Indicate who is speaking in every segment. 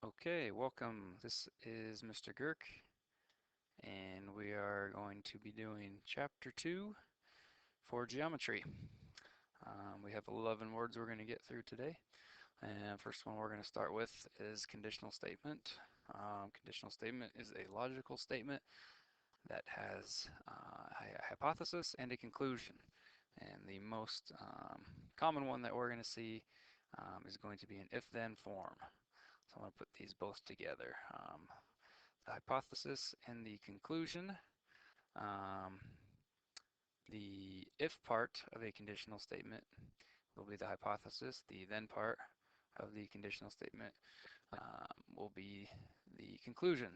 Speaker 1: Okay, welcome. This is Mr. Girk, and we are going to be doing Chapter 2 for Geometry. We have 11 words we're going to get through today. And first one we're going to start with is conditional statement. Conditional statement is a logical statement that has a hypothesis and a conclusion. And the most common one that we're going to see is going to be an if-then form. So I'm going to put these both together. The hypothesis and the conclusion. Um, the if part of a conditional statement will be the hypothesis. The then part of the conditional statement will be the conclusion.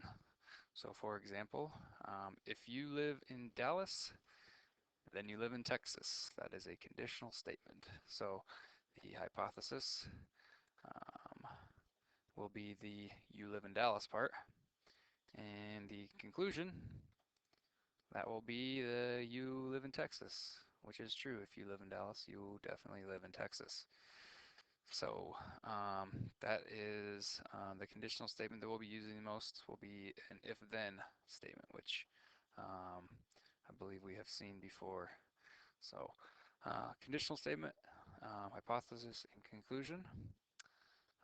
Speaker 1: So for example, if you live in Dallas, then you live in Texas. That is a conditional statement. So the hypothesis will be the you live in Dallas part. And the conclusion, that will be the you live in Texas, which is true. If you live in Dallas, you definitely live in Texas. So that is the conditional statement that we'll be using the most will be an if-then statement, which I believe we have seen before. So conditional statement, hypothesis, and conclusion.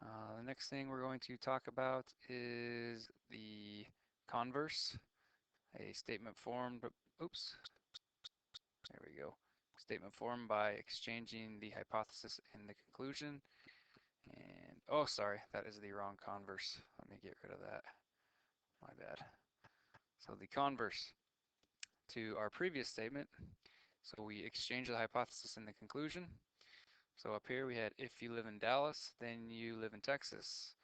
Speaker 1: The next thing we're going to talk about is the converse, a statement formed, oops, there we go. Statement formed by exchanging the hypothesis and the conclusion. And, oh, sorry, that is the wrong converse. Let me get rid of that. My bad. So the converse to our previous statement. So we exchange the hypothesis and the conclusion. So up here we had if you live in Dallas, then you live in Texas.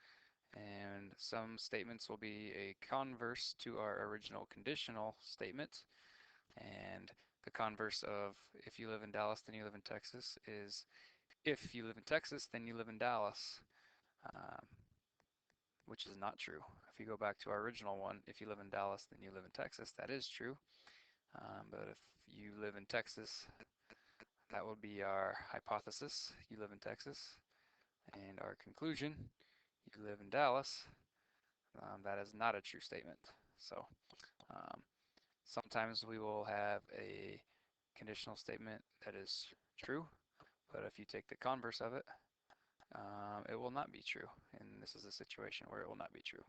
Speaker 1: And some statements will be a converse to our original conditional statement. And the converse of if you live in Dallas, then you live in Texas is if you live in Texas, then you live in Dallas, which is not true. If you go back to our original one, if you live in Dallas, then you live in Texas, that is true. But if you live in Texas, that would be our hypothesis, you live in Texas, and our conclusion, you live in Dallas, that is not a true statement. So sometimes we will have a conditional statement that is true, but if you take the converse of it, it will not be true. And this is a situation where it will not be true.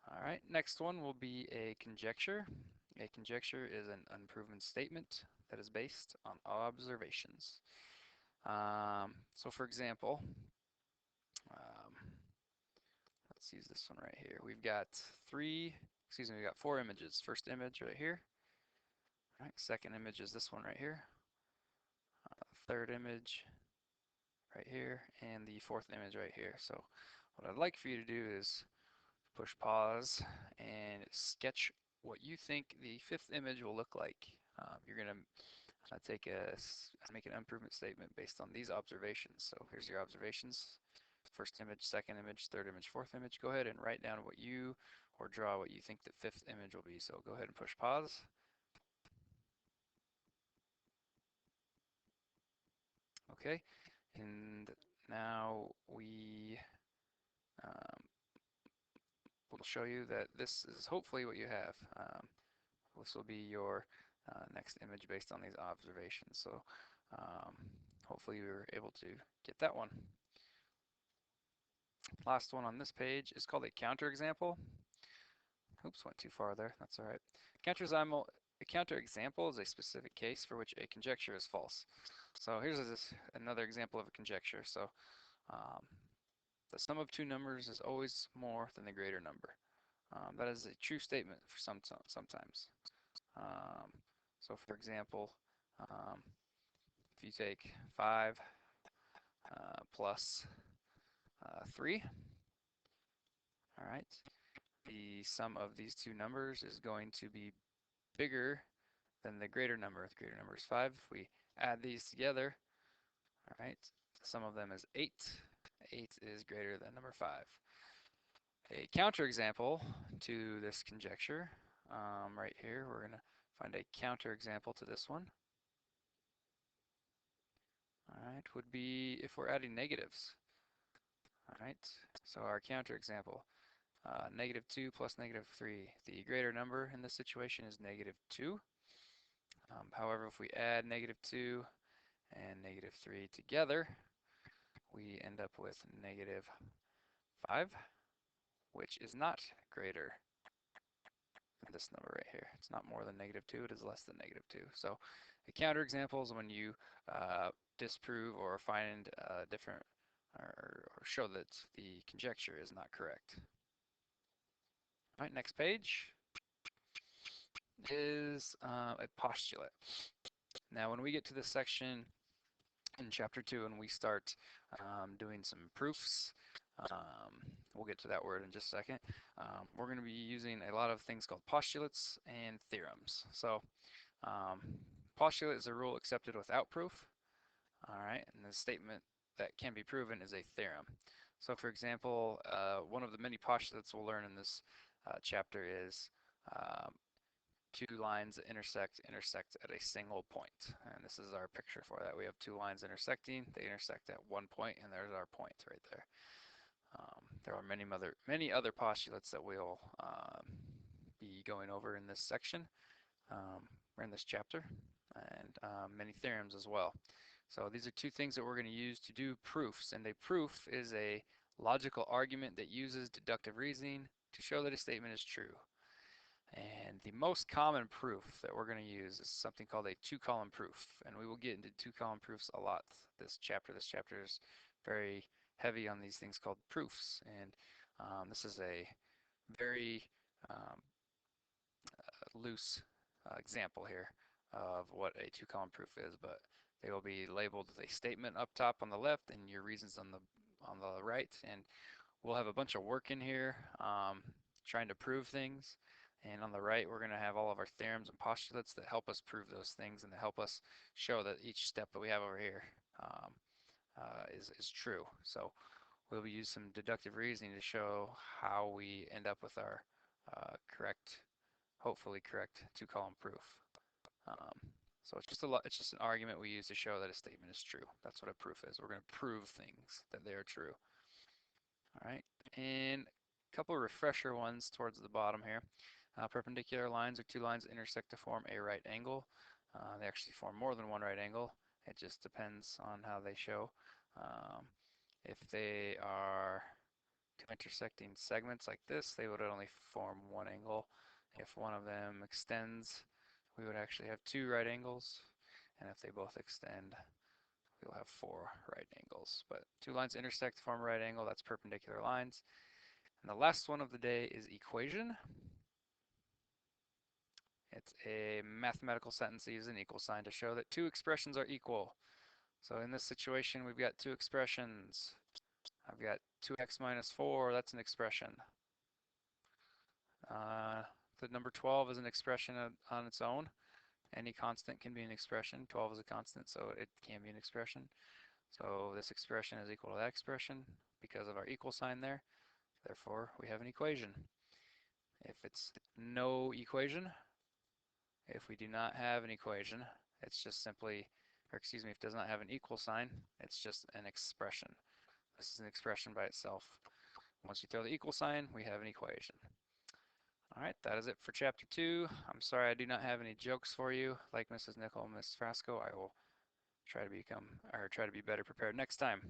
Speaker 1: All right, next one will be a conjecture. A conjecture is an unproven statement that is based on observations. So for example, let's use this one right here. We've got we've got 4 images. First image right here. All right, second image is this one right here. Third image right here, and the fourth image right here. So what I'd like for you to do is push pause and sketch what you think the 5th image will look like. You're going to make an unproven statement based on these observations. So here's your observations. First image, second image, third image, fourth image. Go ahead and write down what you, or draw what you think the 5th image will be. So go ahead and push pause. Okay, and now we will show you that this is hopefully what you have. This will be your next image based on these observations. So hopefully you were able to get that one. Last one on this page is called a counterexample. Oops, went too far there. That's all right. A counterexample is a specific case for which a conjecture is false. So here's another example of a conjecture. So the sum of 2 numbers is always more than the greater number. That is a true statement for sometimes. So for example, if you take 5 plus 3, all right, the sum of these 2 numbers is going to be bigger than the greater number. The greater number is 5. If we add these together, all right, the sum of them is 8. 8 is greater than number 5. A counterexample to this conjecture, right here, we're going to find a counterexample to this one. All right, would be if we're adding negatives. All right, so our counterexample, -2 plus -3. The greater number in this situation is -2. However, if we add -2 and -3 together, we end up with -5, which is not greater than this number right here. It's not more than -2, it is less than -2. So a counterexample is when you disprove or find different or show that the conjecture is not correct. All right, next page is a postulate. Now, when we get to this section in chapter 2 and we start doing some proofs, we'll get to that word in just a second. We're going to be using a lot of things called postulates and theorems. So postulate is a rule accepted without proof. All right, and the statement that can be proven is a theorem. So for example, one of the many postulates we'll learn in this chapter is two lines that intersect at a single point. And this is our picture for that. We have two lines intersecting. They intersect at one point, and there's our point right there. There are many other postulates that we'll be going over in this section, or in this chapter, and many theorems as well. So these are two things that we're going to use to do proofs. And a proof is a logical argument that uses deductive reasoning to show that a statement is true. And the most common proof that we're going to use is something called a two-column proof. And we will get into two-column proofs a lot this chapter. This chapter is very heavy on these things called proofs. And this is a very loose example here of what a two-column proof is, but they will be labeled with a statement up top on the left and your reasons on the right. And we'll have a bunch of work in here trying to prove things. And on the right, we're going to have all of our theorems and postulates that help us prove those things and that help us show that each step that we have over here is true. So we'll use some deductive reasoning to show how we end up with our hopefully correct two-column proof. So it's just an argument we use to show that a statement is true. That's what a proof is. We're going to prove things that they are true. All right, and a couple of refresher ones towards the bottom here. Perpendicular lines are two lines that intersect to form a right angle. They actually form more than one right angle. It just depends on how they show. If they are two intersecting segments like this, they would only form one angle. If one of them extends, we would actually have two right angles. And if they both extend, we'll have four right angles. But two lines intersect to form a right angle, that's perpendicular lines. And the last one of the day is equation. It's a mathematical sentence that uses an equal sign to show that two expressions are equal. So in this situation, we've got two expressions. I've got 2x minus 4, that's an expression. The number 12 is an expression on its own. Any constant can be an expression. 12 is a constant, so it can be an expression. So this expression is equal to that expression because of our equal sign there. Therefore, we have an equation. If it's no equation, if we do not have an equation, it's just simply, or excuse me, if it does not have an equal sign, it's just an expression. This is an expression by itself. Once you throw the equal sign, we have an equation. All right, that is it for chapter 2. I'm sorry I do not have any jokes for you. Like Mrs. Nickel and Miss Frasco, I will try to be better prepared next time.